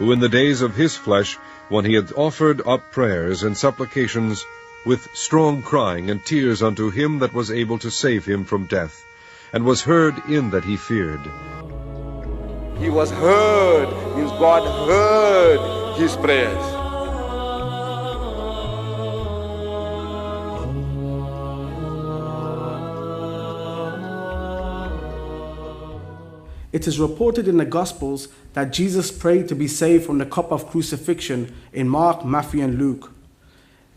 who in the days of his flesh, when he had offered up prayers and supplications, with strong crying and tears unto him that was able to save him from death, and was heard in that he feared. He was heard, means God heard his prayers. It is reported in the Gospels that Jesus prayed to be saved from the cup of crucifixion in Mark, Matthew, and Luke.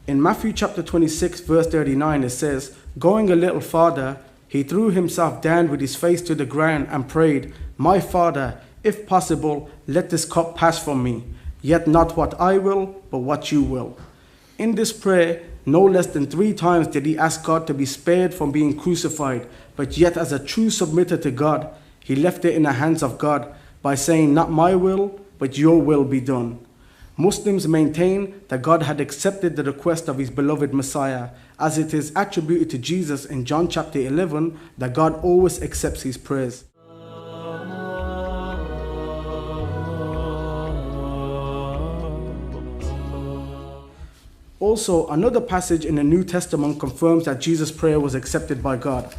In Matthew chapter 26, verse 39, it says, "Going a little farther, he threw himself down with his face to the ground and prayed, 'My Father, if possible, let this cup pass from me. Yet not what I will, but what you will.'" In this prayer, no less than 3 times did he ask God to be spared from being crucified, but yet as a true submitter to God, he left it in the hands of God by saying, "Not my will, but your will be done." Muslims maintain that God had accepted the request of his beloved Messiah, as it is attributed to Jesus in John chapter 11 that God always accepts his prayers. Also, another passage in the New Testament confirms that Jesus' prayer was accepted by God,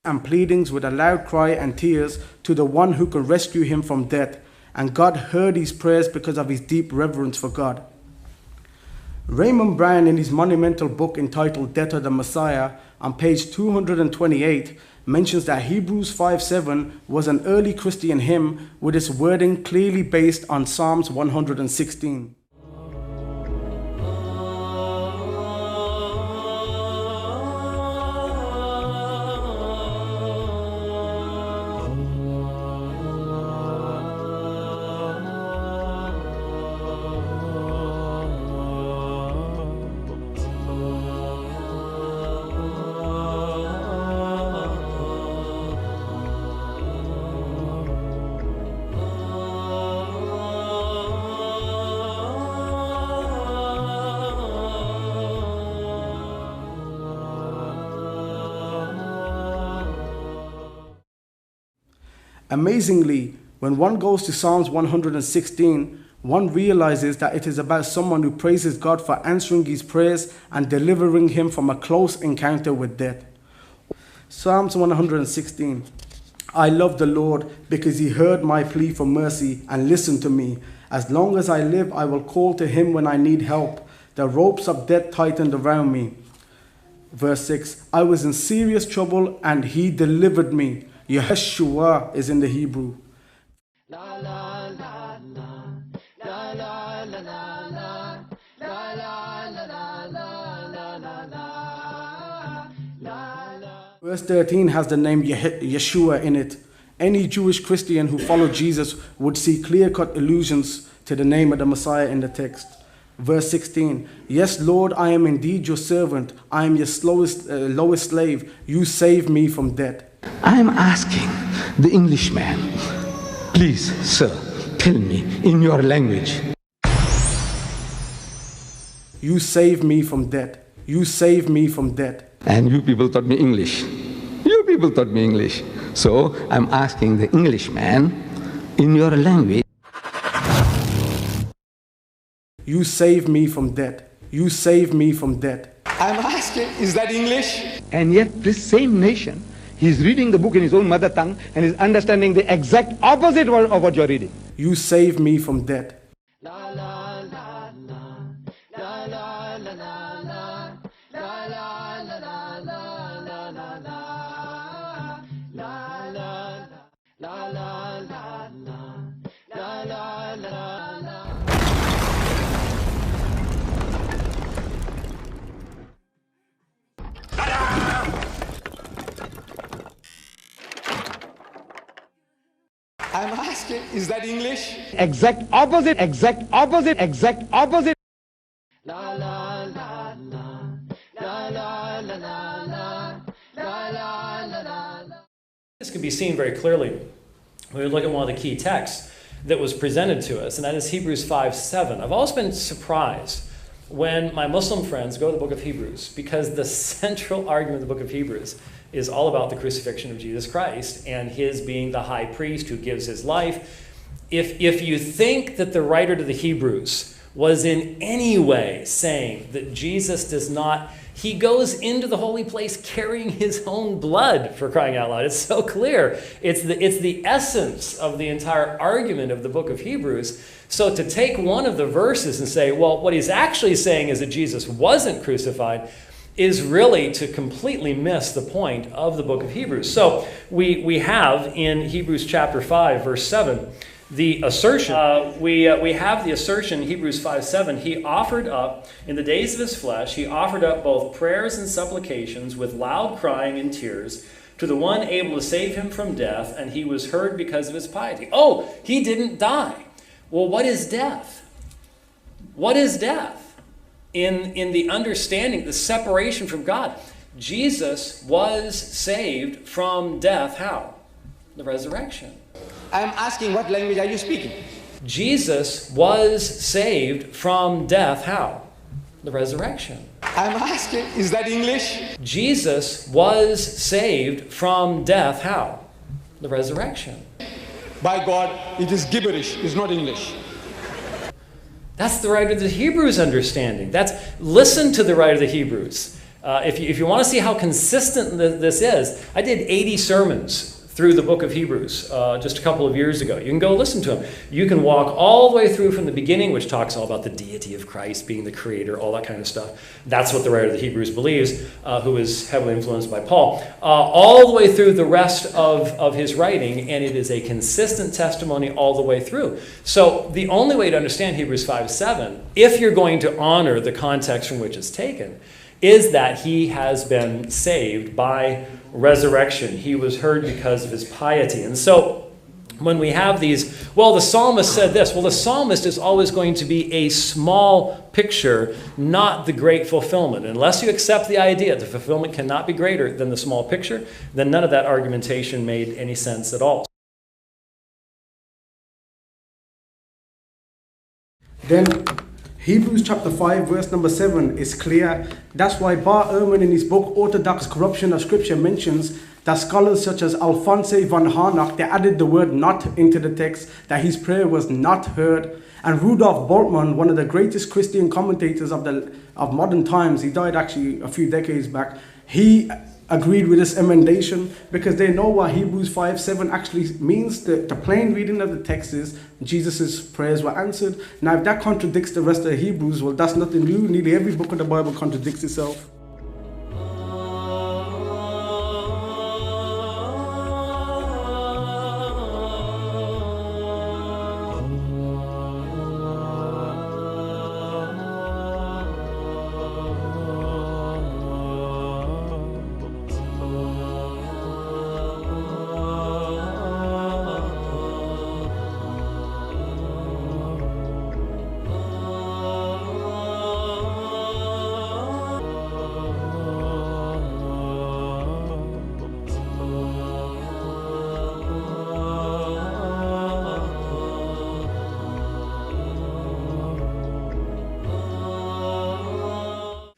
and pleadings with a loud cry and tears to the one who could rescue him from death, and God heard his prayers because of his deep reverence for God. Raymond Brown, in his monumental book entitled Death of the Messiah, on page 228, mentions that Hebrews 5:7 was an early Christian hymn with its wording clearly based on Psalms 116. Amazingly, when one goes to Psalms 116, one realizes that it is about someone who praises God for answering his prayers and delivering him from a close encounter with death. Psalms 116. "I love the Lord because he heard my plea for mercy and listened to me. As long as I live, I will call to him when I need help. The ropes of death tightened around me." Verse 6. "I was in serious trouble and he delivered me." Yeshua is in the Hebrew. Verse 13 has the name Yeshua in it. Any Jewish Christian who followed Jesus would see clear-cut allusions to the name of the Messiah in the text. Verse 16, "Yes, Lord, I am indeed your servant. I am your lowest slave. You save me from death." I am asking the Englishman, please, sir, tell me in your language. You save me from death. You save me from death. And you people taught me English. You people taught me English. So I'm asking the Englishman in your language. You save me from death. You save me from death. I'm asking, is that English? And yet this same nation, he's reading the book in his own mother tongue and is understanding the exact opposite of what you're reading. You save me from death. I'm asking, is that English? Exact opposite, exact opposite, exact opposite. This can be seen very clearly when we look at one of the key texts that was presented to us, and that is Hebrews 5:7. I've always been surprised when my Muslim friends go to the book of Hebrews, because the central argument of the book of Hebrews is all about the crucifixion of Jesus Christ and his being the high priest who gives his life If you think that the writer to the Hebrews was in any way saying that Jesus does not, he goes into the holy place carrying his own blood, for crying out loud. It's so clear. It's the essence of the entire argument of the book of Hebrews. So to take one of the verses and say, well, what he's actually saying is that Jesus wasn't crucified, is really to completely miss the point of the book of Hebrews. So we have in Hebrews chapter 5, verse 7, the assertion. We have the assertion in Hebrews 5:7. He offered up, in the days of his flesh, he offered up both prayers and supplications with loud crying and tears to the one able to save him from death, and he was heard because of his piety. Oh, he didn't die. Well, what is death? What is death? In the understanding, the separation from God. Jesus was saved from death. How? The resurrection. I'm asking, what language are you speaking? Jesus was saved from death. How? The resurrection. I'm asking, is that English? Jesus was saved from death. How? The resurrection. By God, it is gibberish, it's not English. That's the writer of the Hebrews understanding. Listen to the writer of the Hebrews. If you want to see how consistent this is, I did 80 sermons through the book of Hebrews just a couple of years ago. You can go listen to them. You can walk all the way through from the beginning, which talks all about the deity of Christ being the creator, all that kind of stuff. That's what the writer of the Hebrews believes, who is heavily influenced by Paul. All the way through the rest of his writing, and it is a consistent testimony all the way through. So the only way to understand Hebrews 5:7, if you're going to honor the context from which it's taken, is that he has been saved by resurrection. He was heard because of his piety. And so when we have these, well, the psalmist said this. Well, the psalmist is always going to be a small picture, not the great fulfillment. Unless you accept the idea the fulfillment cannot be greater than the small picture, then none of that argumentation made any sense at all. Then Hebrews chapter 5 verse number 7 is clear. That's why Bar Ehrman in his book Orthodox Corruption of Scripture mentions that scholars such as Alphonse van Harnack, they added the word not into the text, that his prayer was not heard. And Rudolf Bultmann, one of the greatest Christian commentators of modern times, he died actually a few decades back, he agreed with this emendation because they know what Hebrews 5:7 actually means. The plain reading of the text is Jesus' prayers were answered. Now, if that contradicts the rest of the Hebrews, well, that's nothing new. Nearly every book of the Bible contradicts itself.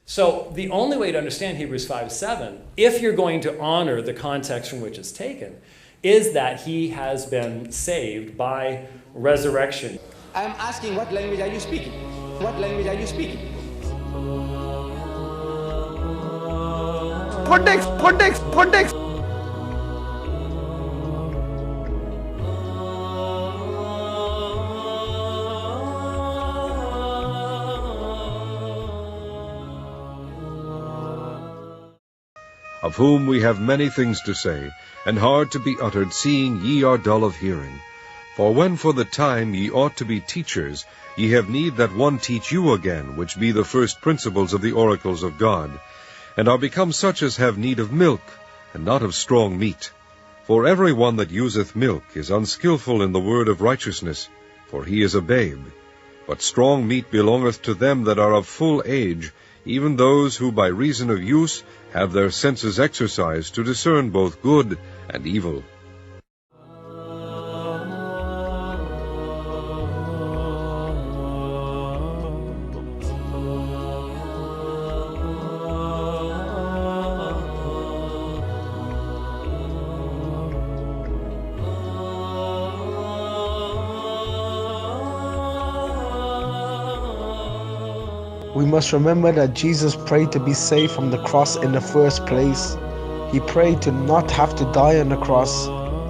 So the only way to understand Hebrews 5:7, if you're going to honor the context from which it's taken, is that he has been saved by resurrection. I'm asking, what language are you speaking? What language are you speaking? Context. Of whom we have many things to say, and hard to be uttered, seeing ye are dull of hearing. For when for the time ye ought to be teachers, ye have need that one teach you again, which be the first principles of the oracles of God, and are become such as have need of milk, and not of strong meat. For every one that useth milk is unskilful in the word of righteousness, for he is a babe. But strong meat belongeth to them that are of full age, even those who by reason of use have their senses exercised to discern both good and evil. We must remember that Jesus prayed to be saved from the cross in the first place. He prayed to not have to die on the cross.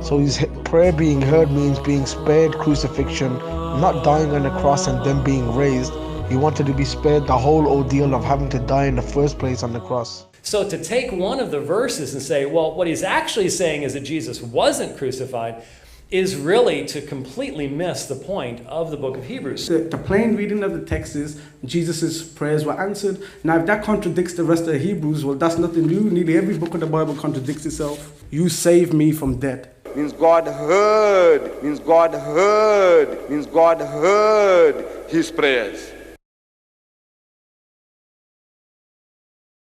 So his prayer being heard means being spared crucifixion, not dying on the cross and then being raised. He wanted to be spared the whole ordeal of having to die in the first place on the cross. So to take one of the verses and say, well, what he's actually saying is that Jesus wasn't crucified, is really to completely miss the point of the book of Hebrews. The plain reading of the text is Jesus' prayers were answered. Now if that contradicts the rest of the Hebrews, well, that's nothing new. Nearly every book of the Bible contradicts itself. You saved me from death. Means God heard, means God heard, means God heard his prayers.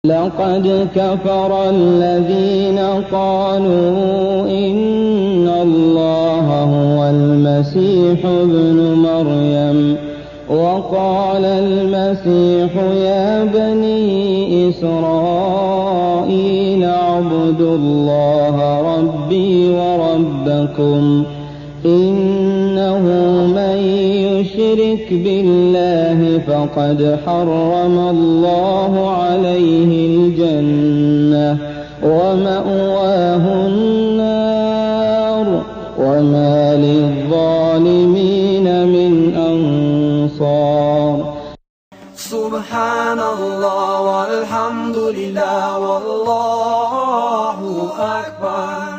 لقد كفر الذين قالوا إن الله هو المسيح ابن مريم وقال المسيح يا بني إسرائيل اعبدوا الله ربي وربكم إنه من يشرك بالله فقد حرم الله عليه الجنة ومأواه النار وما للظالمين من أنصار. سبحان الله والحمد لله والله أكبر.